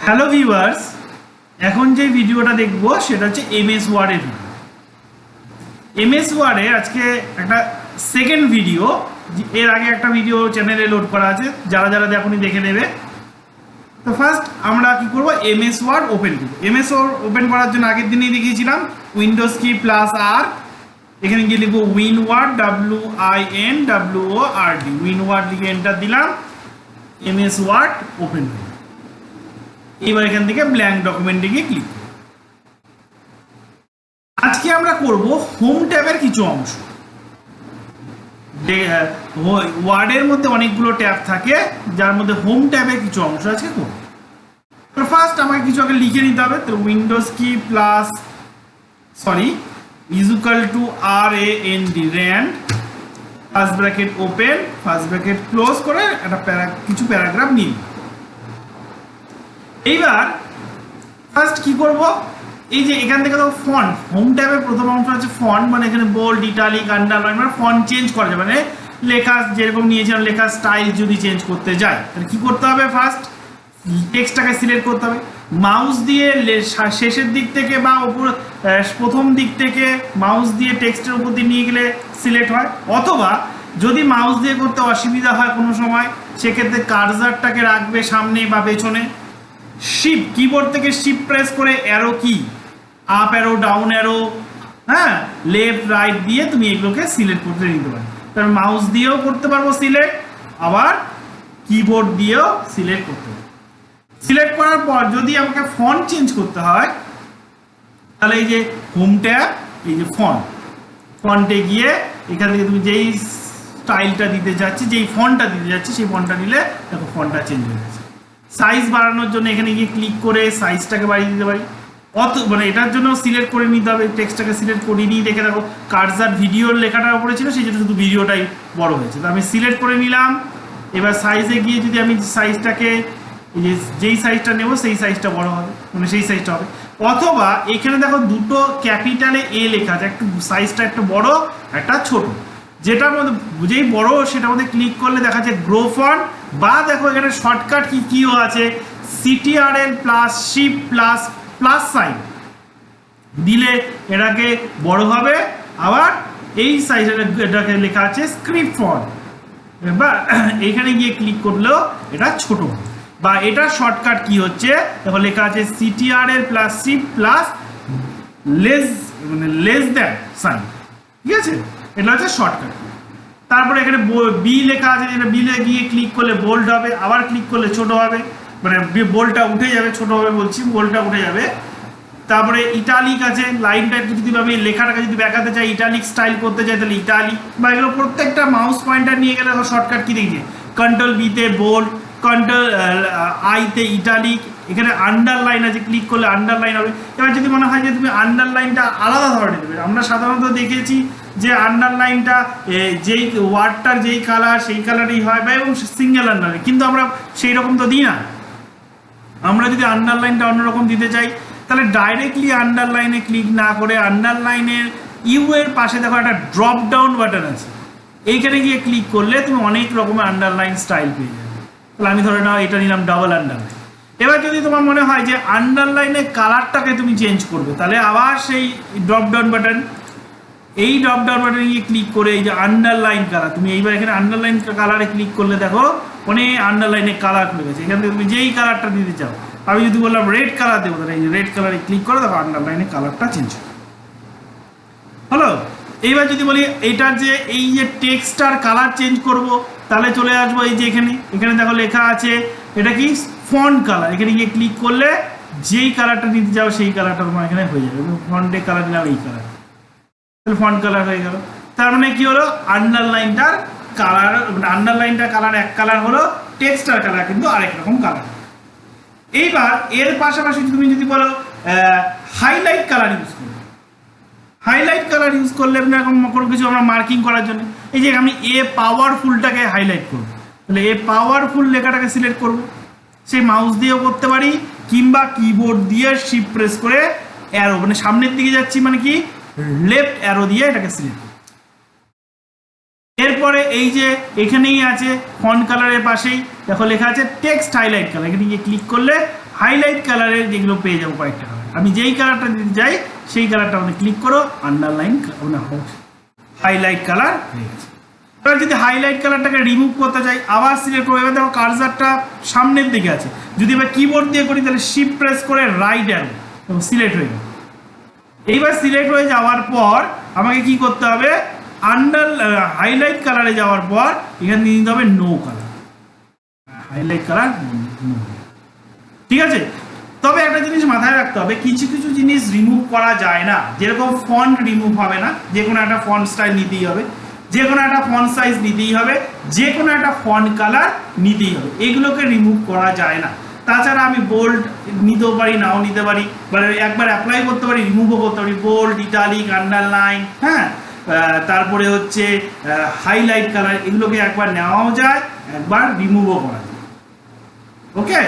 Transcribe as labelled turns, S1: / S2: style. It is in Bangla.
S1: হ্যালো ভিউয়ার্স, এখন যে ভিডিওটা দেখবো সেটা হচ্ছে এমএস ওয়ার্ডের ভিডিও। এমএস ওয়ার্ডে আজকে একটা সেকেন্ড ভিডিও, এর আগে একটা ভিডিও চ্যানেলে লোড করা আছে, যারা যারা এখনই দেখে নেবে। তো ফার্স্ট আমরা কি করব, এমএস ওয়ার্ড ওপেন করব। এমএস ওয়ার্ড ওপেন করার জন্য আগের দিনেই দেখিয়েছিলাম উইন্ডোজ কি প্লাস আর, এখানে গিয়ে লিখবো উইনওয়ার্ড WINWORD, উইনওয়ার্ড লিখে এন্টার দিলাম, এমএস ওয়ার্ড ওপেন করব। এবার এখান থেকে ব্ল্যাঙ্ক ডকুমেন্টে গিয়ে ক্লিক করব। আজকে আমরা করব হোম ট্যাবের কিছু অংশ। ওয়ার্ডের মধ্যে অনেকগুলো ট্যাব থাকে, যার মধ্যে হোম ট্যাবের কিছু অংশ আজকে করব। তো ফার্স্ট আমাকে কিছু আগে লিখে নিতে হবে। তো উইন্ডোজ কি plus equal to RAND first bracket open first bracket close করে একটা কিছু প্যারাগ্রাফ নিন। এইবার ফার্স্ট কি করব, এই যে এখান থেকে তো ফন্ট, হোম ট্যাবের প্রথম অংশ আছে ফন্ট, মানে এখানে বোল্ড, ইটালিক, আন্ডারলাইন, মানে ফন্ট চেঞ্জ করা যায়, মানে লেখা যেরকম নিয়েছিলাম লেখার স্টাইল যদি চেঞ্জ করতে যায় তাহলে কি করতে হবে, ফার্স্ট টেক্সটটাকে সিলেক্ট করতে হবে। মাউস দিয়ে শেষের দিক থেকে বা উপর প্রথম দিক থেকে মাউস দিয়ে টেক্সটের উপর দিয়ে নিয়ে গেলে সিলেক্ট হয়, অথবা যদি মাউস দিয়ে করতে অসুবিধা হয় কোনো সময়, সেক্ষেত্রে কার্সারটাকে রাখবে সামনে বা পেছনে, শিফট কিবোর্ড থেকে শিফট প্রেস করে অ্যারো কি, আপ অ্যারো, ডাউন অ্যারো, হ্যাঁ, লেফট রাইট দিয়ে তুমি এগুলোকে সিলেক্ট করতে নিতে পারো। কারণ মাউস দিয়েও করতে পারবো সিলেক্ট, আবার কিবোর্ড দিয়েও সিলেক্ট করতে পারবো। সিলেক্ট করার পর যদি আমাকে ফন্ট চেঞ্জ করতে হয়, তাহলে এই যে হোম ট্যাব, এই যে ফন্টে গিয়ে এখান থেকে তুমি যেই স্টাইলটা দিতে যাচ্ছি, যেই ফন্টটা দিতে যাচ্ছি, সেই ফন্টটা দিলে দেখো ফন্টটা চেঞ্জ হয়ে গেছে। সাইজ বাড়ানোর জন্য এখানে গিয়ে ক্লিক করে সাইজটাকে বাড়িয়ে দিতে পারি, মানে এটার জন্য সিলেক্ট করে নিতে হবে, টেক্সটটাকে সিলেক্ট করে নিয়ে দেখে দেখো কার্সার ভিডিওর লেখাটার উপরে ছিল, সেই জন্য শুধু ভিডিওটাই বড় হয়েছে। তো আমি সিলেক্ট করে নিলাম। এবার সাইজে গিয়ে যদি আমি সাইজটাকে যেই সাইজটা নেব সেই সাইজটা বড় হবে, মানে সেই সাইজটা হবে। অথবা এখানে দেখো দুটো ক্যাপিটালে এ লেখা আছে, একটু সাইজটা একটু বড় একটা ছোট, যেটার মধ্যে যেই বড় সেটার মধ্যে ক্লিক করলে দেখা যাচ্ছে গ্রো ফন্ট, বা দেখো এখানে শর্টকাট কিও আছে CTRL plus shift plus plus sign দিলে এটাকে বড় হবে। আবার এই সাইজ এটাকে লেখা আছে স্ক্রিপ্ট ফন্ট, বা এখানে গিয়ে ক্লিক করলেও এটা ছোট হবে। বা এটা শর্টকাট কি হচ্ছে দেখো লেখা আছে CTRL plus shift plus less than sign, ঠিক আছে, এটা হচ্ছে শর্টকাট। তারপরে এখানে বি লেখা আছে, যেটা বিলে গিয়ে ক্লিক করলে বোল্ড হবে, আবার ক্লিক করলে ছোট হবে, মানে বোল্ডটা উঠে যাবে, ছোট হবে বলছি, বোল্ডটা উঠে যাবে। তারপরে ইটালিক আছে, লাইনটা যদি আমি লেখাটাকে যদি দেখাতে চাই, ইটালিক স্টাইল করতে চাই তাহলে ইটালিক, বা এগুলো প্রত্যেকটা মাউস পয়েন্টার নিয়ে গেলে শর্টকাট কি দেখছি, কন্ট্রোল বিতে বোল্ড, কন্ট্রোল আইতে ইটালিক, এখানে আন্ডারলাইন আছে, ক্লিক করলে আন্ডারলাইন হবে। এবার যদি মনে হয় যে তুমি আন্ডারলাইনটা আলাদা ধরনের দেবে, আমরা সাধারণত দেখেছি যে আন্ডারলাইনটা যেই ওয়ার্ডটার যেই কালার সেই কালারই হয়, বা এবং সিঙ্গেল আন্ডারলাইন, কিন্তু আমরা সেই রকম তো দিই না। আমরা যদি আন্ডারলাইনটা অন্যরকম দিতে চাই, তাহলে ডাইরেক্টলি আন্ডারলাইনে ক্লিক না করে আন্ডারলাইনের ইউ এর পাশে দেখো একটা ড্রপ ডাউন বাটন আছে, এইখানে গিয়ে ক্লিক করলে তুমি অনেক রকমের আন্ডারলাইন স্টাইল পেয়ে যাবে। তাহলে আমি ধরে নাও এটা নিলাম ডাবল আন্ডারলাইন। এবার যদি তোমার মনে হয় যে আন্ডারলাইনের কালারটাকে তুমি চেঞ্জ করবে, তাহলে আবার সেই ড্রপ ডাউন বাটন, এই ড্রপ ডাউন বাটনে গিয়ে ক্লিক করে এই যে আন্ডারলাইন কালার, তুমি এইবার এখানে আন্ডারলাইন কালারে ক্লিক করলে দেখো অনেক আন্ডারলাইনের কালার খুলে গেছে। এখান থেকে তুমি যেই কালারটা দিতে চাও, আমি যদি বললাম রেড কালার দেবো, তাহলে এই যে রেড কালারে ক্লিক করে দেখো আন্ডারলাইনের কালারটা চেঞ্জ হলো। এইবার যদি বলি এটার যে এই যে টেক্সটার কালার চেঞ্জ করব, তাহলে চলে আসবো এই যে এখানে দেখো লেখা আছে এটা কি ফন্ট কালার, এখানে গিয়ে ক্লিক করলে যেই কালারটা নিতে চাও সেই কালারটা তোমার এখানে হয়ে যাবে। ফন্টে কালার দিলাম এই কালার, তাহলে ফন্ট কালার হয়ে গেল। তার মানে কি হলো, আন্ডারলাইনটার কালার, আন্ডারলাইনটার কালার এক কালার হলো, টেক্সটার কালার কিন্তু আরেক রকম কালার। এইবার এর পাশাপাশি তুমি যদি বলো হাইলাইট কালার ইউজ করো, হাইলাইট কালার ইউজ করলে কোনো কিছু আমরা মার্কিং করার জন্য, এই যে আমি পাওয়ারফুলটাকে হাইলাইট করবো, তাহলে পাওয়ারফুল লেখাটাকে সিলেক্ট করবো, সেই মাউস দিয়েও করতে পারি, কিংবা কিবোর্ড দিয়ে শিফট প্রেস করে অ্যারো, মানে সামনের দিকে যাচ্ছি মানে কি লেফট অ্যারো দিয়ে এটাকে সিলেক্ট করবো। এরপরে এই যে এখানেই আছে ফন্ট কালারের পাশেই দেখো লেখা আছে টেক্সট হাইলাইট কালার, এখানে গিয়ে ক্লিক করলে হাইলাইট কালারের যেগুলো পেয়ে যাবো কয়েকটা কালার। আমি যেই কালারটা দিতে চাই সেই কালারটা আমাদের ক্লিক করো, আন্ডারলাইন হাইলাইট কালার হয়ে গেছে। এবার যদি হাইলাইট কালারটাকে রিমুভ করতে চাই আবার সিলেক্ট করবো। এবার দেখো কার্সারটা সামনের দিকে আছে, যদি এবার কিবোর্ড দিয়ে করি তাহলে শিফট প্রেস করে রাইট অ্যারো এবং সিলেক্ট হয়ে গেল। এইবার সিলেক্ট হয়ে যাওয়ার পর আমাকে কি করতে হবে, হাইলাইট কালারে যাওয়ার পর এখানে নিয়ে নিতে হবে no colour, highlight colour no. ঠিক আছে, তবে একটা জিনিস মাথায় রাখতে হবে, কিছু কিছু জিনিস রিমুভ করা যায় না। যেরকম ফন্ট রিমুভ হবে না, যে কোনো একটা ফন্ট স্টাইল নিতেই হবে, যে কোনো একটা ফন্ট সাইজ নিতেই হবে, যে কোনো একটা ফন্ট কালার নিতেই হবে, এগুলোকে রিমুভ করা যায় না। তাছাড়া আমি বোল্ড নিতেও পারি, নাও নিতে পারি, মানে একবার অ্যাপ্লাই করতে পারি, রিমুভও করতে পারি। বোল্ড, ইটালিক, আন্ডারলাইন, হ্যাঁ, তারপরে হচ্ছে হাইলাইট কালার, এগুলোকে একবার নেওয়াও যায়, একবার রিমুভও করা যায়। ওকে।